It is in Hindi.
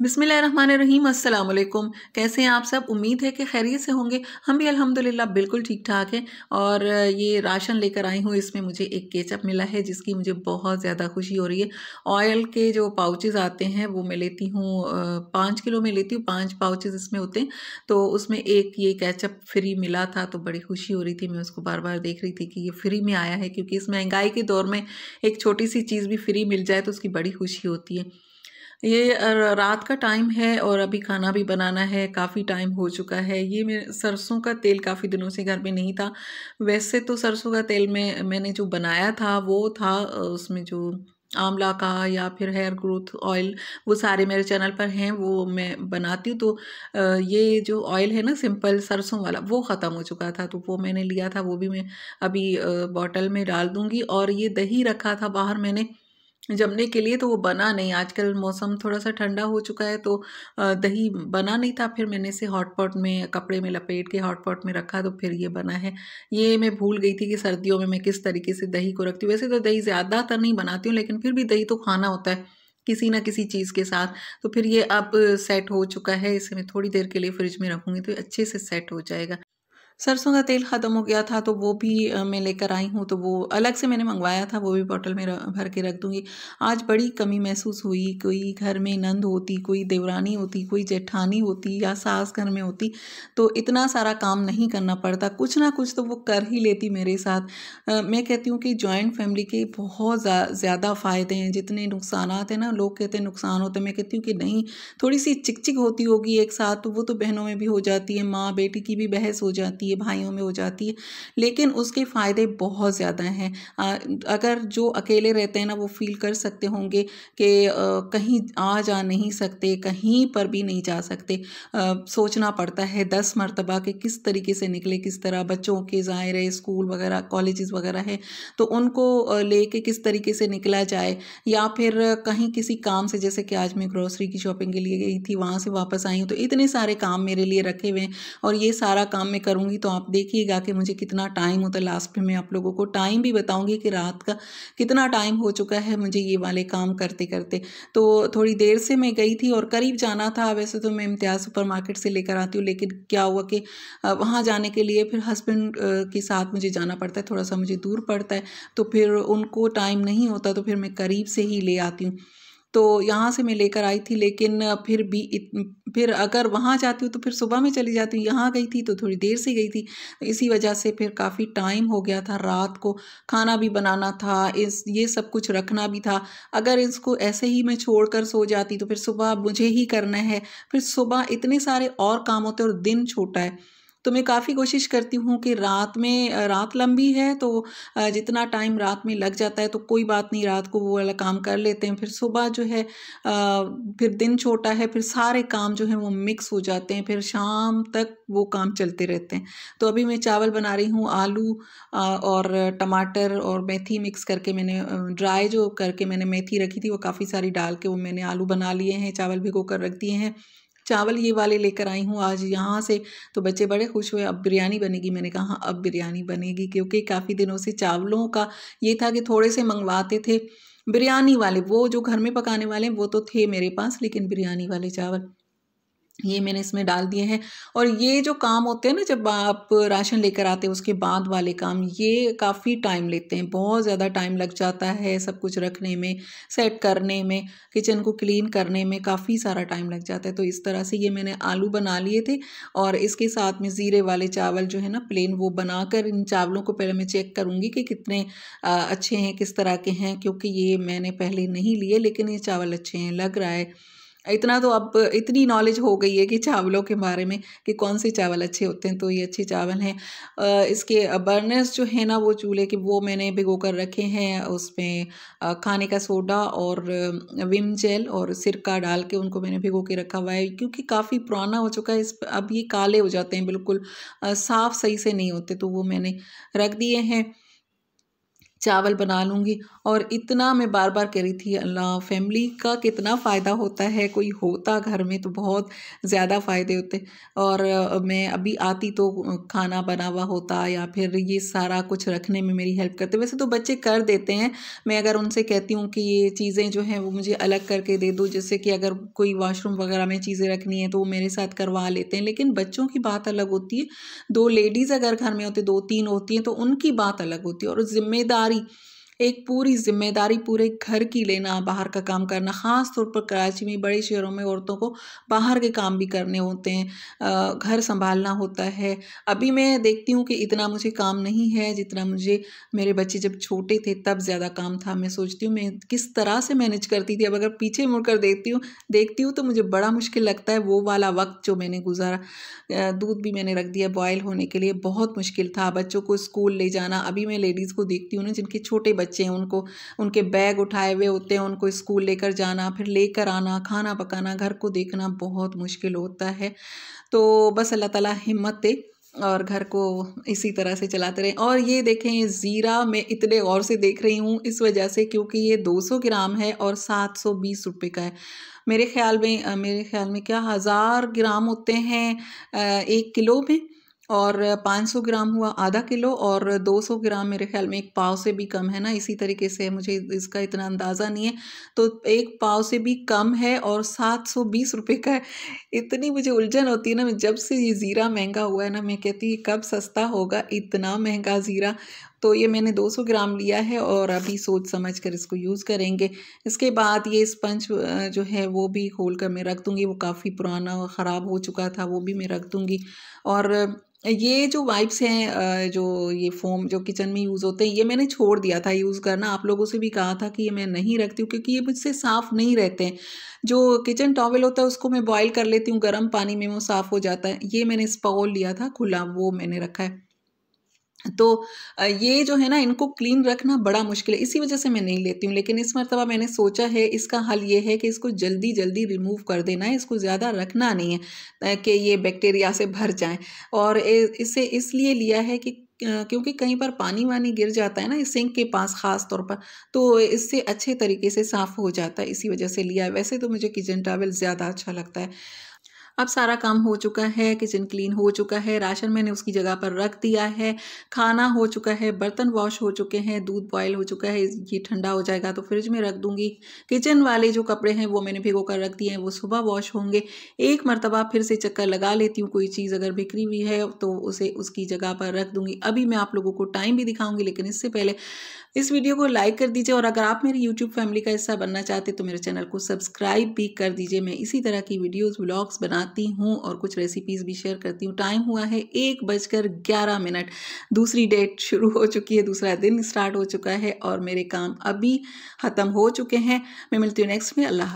बिस्मिल्लाहिर्रहमानिर्रहीम अस्सलाम वालेकुम। कैसे हैं आप सब? उम्मीद है कि खैरियत से होंगे। हम भी अल्हम्दुलिल्लाह बिल्कुल ठीक ठाक हैं। और ये राशन लेकर आई हूँ, इसमें मुझे एक केचप मिला है जिसकी मुझे बहुत ज़्यादा खुशी हो रही है। ऑयल के जो पाउचेज़ आते हैं वो मैं लेती हूँ 5 किलो में लेती हूँ, 5 पाउचेज़ इसमें होते हैं। तो उसमें एक ये केचप फ्री मिला था तो बड़ी खुशी हो रही थी। मैं उसको बार बार देख रही थी कि ये फ्री में आया है, क्योंकि इस महंगाई के दौर में एक छोटी सी चीज़ भी फ्री मिल जाए तो उसकी बड़ी खुशी होती है। ये रात का टाइम है और अभी खाना भी बनाना है, काफ़ी टाइम हो चुका है। ये मैं सरसों का तेल काफ़ी दिनों से घर में नहीं था। वैसे तो सरसों का तेल मैंने जो बनाया था वो था उसमें जो आंवला का या फिर हेयर ग्रोथ ऑयल, वो सारे मेरे चैनल पर हैं, वो मैं बनाती हूँ। तो ये जो ऑयल है ना सिंपल सरसों वाला, वो ख़त्म हो चुका था तो वो मैंने लिया था, वो भी मैं अभी बॉटल में डाल दूँगी। और ये दही रखा था बाहर मैंने जमने के लिए, तो वो बना नहीं। आजकल मौसम थोड़ा-सा ठंडा हो चुका है तो दही बना नहीं था। फिर मैंने इसे हॉट पॉट में कपड़े में लपेट के हॉट पॉट में रखा तो फिर ये बना है। ये मैं भूल गई थी कि सर्दियों में मैं किस तरीके से दही को रखती हूँ। वैसे तो दही ज़्यादातर नहीं बनाती हूँ, लेकिन फिर भी दही तो खाना होता है किसी न किसी चीज़ के साथ। तो फिर ये अब सेट हो चुका है, इसे मैं थोड़ी देर के लिए फ्रिज में रखूँगी तो अच्छे से सेट हो जाएगा। सरसों का तेल ख़त्म हो गया था तो वो भी मैं लेकर आई हूँ, तो वो अलग से मैंने मंगवाया था, वो भी बॉटल में भर के रख दूँगी। आज बड़ी कमी महसूस हुई, कोई घर में नंद होती, कोई देवरानी होती, कोई जेठानी होती या सास घर में होती तो इतना सारा काम नहीं करना पड़ता, कुछ ना कुछ तो वो कर ही लेती मेरे साथ। मैं कहती हूँ कि जॉइंट फैमिली के बहुत ज़्यादा फ़ायदे हैं। जितने नुकसानात हैं ना, लोग कहते हैं नुकसान होते हैं, मैं कहती हूँ कि नहीं, थोड़ी सी चिक-चिक होती होगी एक साथ तो वो तो बहनों में भी हो जाती है, माँ बेटी की भी बहस हो जाती है, भाइयों में हो जाती है, लेकिन उसके फ़ायदे बहुत ज़्यादा हैं। अगर जो अकेले रहते हैं ना वो फ़ील कर सकते होंगे कि कहीं आ जा नहीं सकते, कहीं पर भी नहीं जा सकते। सोचना पड़ता है 10 मर्तबा कि किस तरीके से निकले, किस तरह बच्चों के ज़ाहिर स्कूल वगैरह कॉलेजेस वगैरह है तो उनको लेके किस तरीके से निकला जाए। या फिर कहीं किसी काम से, जैसे कि आज मैं ग्रोसरी की शॉपिंग के लिए गई थी, वहाँ से वापस आई हूँ तो इतने सारे काम मेरे लिए रखे हुए हैं और ये सारा काम मैं करूँगी तो आप देखिएगा कि मुझे कितना टाइम होता है। लास्ट में मैं आप लोगों को टाइम भी बताऊँगी कि रात का कितना टाइम हो चुका है मुझे ये वाले काम करते करते। तो थोड़ी देर से मैं गई थी और करीब जाना था। वैसे तो मैं इम्तियाज़ सुपर मार्केट से लेकर आती हूँ, लेकिन क्या हुआ कि वहाँ जाने के लिए फिर हस्बैंड के साथ मुझे जाना पड़ता है, थोड़ा सा मुझे दूर पड़ता है तो फिर उनको टाइम नहीं होता तो फिर मैं करीब से ही ले आती हूँ। तो यहाँ से मैं लेकर आई थी, लेकिन फिर भी फिर अगर वहाँ जाती हूँ तो फिर सुबह में चली जाती हूँ, यहाँ गई थी तो थोड़ी देर से गई थी। तो इसी वजह से फिर काफ़ी टाइम हो गया था, रात को खाना भी बनाना था, ये सब कुछ रखना भी था। अगर इसको ऐसे ही मैं छोड़कर सो जाती तो फिर सुबह मुझे ही करना है, फिर सुबह इतने सारे और काम होते हैं और दिन छोटा है। तो मैं काफ़ी कोशिश करती हूँ कि रात में रात लंबी है तो जितना टाइम रात में लग जाता है तो कोई बात नहीं, रात को वो वाला काम कर लेते हैं। फिर सुबह जो है फिर दिन छोटा है, फिर सारे काम जो हैं वो मिक्स हो जाते हैं, फिर शाम तक वो काम चलते रहते हैं। तो अभी मैं चावल बना रही हूँ, आलू और टमाटर और मेथी मिक्स करके मैंने ड्राई जो करके मैंने मेथी रखी थी वो काफ़ी सारी डाल के वो मैंने आलू बना लिए हैं, चावल भिगो कर रख दिए हैं। चावल ये वाले लेकर आई हूँ आज यहाँ से, तो बच्चे बड़े खुश हुए, अब बिरयानी बनेगी। मैंने कहा हाँ, अब बिरयानी बनेगी, क्योंकि काफ़ी दिनों से चावलों का ये था कि थोड़े से मंगवाते थे बिरयानी वाले, वो जो घर में पकाने वाले हैं वो तो थे मेरे पास, लेकिन बिरयानी वाले चावल ये मैंने इसमें डाल दिए हैं। और ये जो काम होते हैं ना, जब आप राशन लेकर आते हैं उसके बाद वाले काम, ये काफ़ी टाइम लेते हैं, बहुत ज़्यादा टाइम लग जाता है सब कुछ रखने में, सेट करने में, किचन को क्लीन करने में काफ़ी सारा टाइम लग जाता है। तो इस तरह से ये मैंने आलू बना लिए थे और इसके साथ में ज़ीरे वाले चावल जो है ना प्लेन, वो बनाकर इन चावलों को पहले मैं चेक करूँगी कि कितने अच्छे हैं, किस तरह के हैं, क्योंकि ये मैंने पहले नहीं लिए लेकिन ये चावल अच्छे हैं, लग रहा है। इतना तो अब इतनी नॉलेज हो गई है कि चावलों के बारे में कि कौन से चावल अच्छे होते हैं, तो ये अच्छे चावल हैं। इसके बर्नर्स जो है ना वो चूल्हे के, वो मैंने भिगो कर रखे हैं, उसमें खाने का सोडा और विम जेल और सिरका डाल के उनको मैंने भिगो के रखा हुआ है, क्योंकि काफ़ी पुराना हो चुका है। अब ये काले हो जाते हैं, बिल्कुल साफ़ सही से नहीं होते, तो वो मैंने रख दिए हैं। चावल बना लूँगी। और इतना मैं बार बार कह रही थी, अल्लाह फैमिली का कितना फ़ायदा होता है, कोई होता घर में तो बहुत ज़्यादा फ़ायदे होते। और मैं अभी आती तो खाना बना हुआ होता, या फिर ये सारा कुछ रखने में मेरी हेल्प करते। वैसे तो बच्चे कर देते हैं, मैं अगर उनसे कहती हूँ कि ये चीज़ें जो हैं वो मुझे अलग करके दे दो, जैसे कि अगर कोई वॉशरूम वगैरह में चीज़ें रखनी है तो वो मेरे साथ करवा लेते हैं। लेकिन बच्चों की बात अलग होती है, दो लेडीज़ अगर घर में होती, दो तीन होती हैं, तो उनकी बात अलग होती है। और जिम्मेदारी, एक पूरी ज़िम्मेदारी पूरे घर की लेना, बाहर का काम करना, ख़ास तौर पर कराची में, बड़े शहरों में औरतों को बाहर के काम भी करने होते हैं, घर सँभालना होता है। अभी मैं देखती हूँ कि इतना मुझे काम नहीं है जितना मुझे मेरे बच्चे जब छोटे थे तब ज़्यादा काम था। मैं सोचती हूँ मैं किस तरह से मैनेज करती थी। अब अगर पीछे मुड़कर देखती हूँ तो मुझे बड़ा मुश्किल लगता है वो वाला वक़्त जो मैंने गुज़ारा। दूध भी मैंने रख दिया बॉयल होने के लिए, बहुत मुश्किल था बच्चों को स्कूल ले जाना। अभी मैं लेडीज़ को देखती हूँ ना जिनके छोटे बच्चे हैं, उनको उनके बैग उठाए हुए होते हैं, उनको स्कूल लेकर जाना, फिर लेकर आना, खाना पकाना, घर को देखना बहुत मुश्किल होता है। तो बस अल्लाह ताला हिम्मत दे और घर को इसी तरह से चलाते रहें। और ये देखें, ये ज़ीरा मैं इतने गौर से देख रही हूँ इस वजह से क्योंकि ये 200 ग्राम है और 720 रुपये का है। मेरे ख्याल में क्या 1000 ग्राम होते हैं 1 किलो में, और 500 ग्राम हुआ आधा किलो, और 200 ग्राम मेरे ख्याल में 1 पाव से भी कम है ना, इसी तरीके से मुझे इसका इतना अंदाज़ा नहीं है। तो 1 पाव से भी कम है और 720 रुपये का है। इतनी मुझे उलझन होती है ना, मैं जब से ये ज़ीरा महंगा हुआ है ना, मैं कहती हूँ कब सस्ता होगा, इतना महंगा ज़ीरा। तो ये मैंने 200 ग्राम लिया है और अभी सोच समझ कर इसको यूज़ करेंगे। इसके बाद ये स्पंज जो है वो भी खोल कर मैं रख दूँगी, वो काफ़ी पुराना और ख़राब हो चुका था, वो भी मैं रख दूँगी। और ये जो वाइप्स हैं जो ये फ़ोम जो किचन में यूज़ होते हैं, ये मैंने छोड़ दिया था यूज़ करना। आप लोगों से भी कहा था कि ये मैं नहीं रखती हूँ क्योंकि ये मुझसे साफ़ नहीं रहते हैं। जो किचन टॉवल होता है उसको मैं बॉयल कर लेती हूँ गर्म पानी में, वो साफ़ हो जाता है। ये मैंने स्पाउल लिया था खुला, वो मैंने रखा है। तो ये जो है ना, इनको क्लीन रखना बड़ा मुश्किल है, इसी वजह से मैं नहीं लेती हूँ। लेकिन इस मर्तबा मैंने सोचा है इसका हल ये है कि इसको जल्दी-जल्दी रिमूव कर देना है, इसको ज़्यादा रखना नहीं है कि ये बैक्टीरिया से भर जाएँ। और इसे इसलिए लिया है कि क्योंकि कहीं पर पानी-वानी गिर जाता है ना इस सिंक के पास ख़ास तौर पर, तो इससे अच्छे तरीके से साफ़ हो जाता है, इसी वजह से लिया है। वैसे तो मुझे किचन टॉवल ज़्यादा अच्छा लगता है। अब सारा काम हो चुका है, किचन क्लीन हो चुका है, राशन मैंने उसकी जगह पर रख दिया है, खाना हो चुका है, बर्तन वॉश हो चुके हैं, दूध बॉयल हो चुका है, ये ठंडा हो जाएगा तो फ्रिज में रख दूँगी। किचन वाले जो कपड़े हैं वो मैंने भिगो कर रख दिए हैं, वो सुबह वॉश होंगे। एक मर्तबा फिर से चक्कर लगा लेती हूँ, कोई चीज़ अगर बिखरी हुई है तो उसे उसकी जगह पर रख दूँगी। अभी मैं आप लोगों को टाइम भी दिखाऊँगी, लेकिन इससे पहले इस वीडियो को लाइक कर दीजिए, और अगर आप मेरी यूट्यूब फैमिली का हिस्सा बनना चाहते तो मेरे चैनल को सब्सक्राइब भी कर दीजिए। मैं इसी तरह की वीडियोस व्लॉग्स बनाती हूँ और कुछ रेसिपीज़ भी शेयर करती हूँ। टाइम हुआ है 1:11। दूसरी डेट शुरू हो चुकी है, दूसरा दिन स्टार्ट हो चुका है और मेरे काम अभी ख़त्म हो चुके हैं। मैं मिलती हूँ नेक्स्ट में। अल्लाह हाफ़िज़।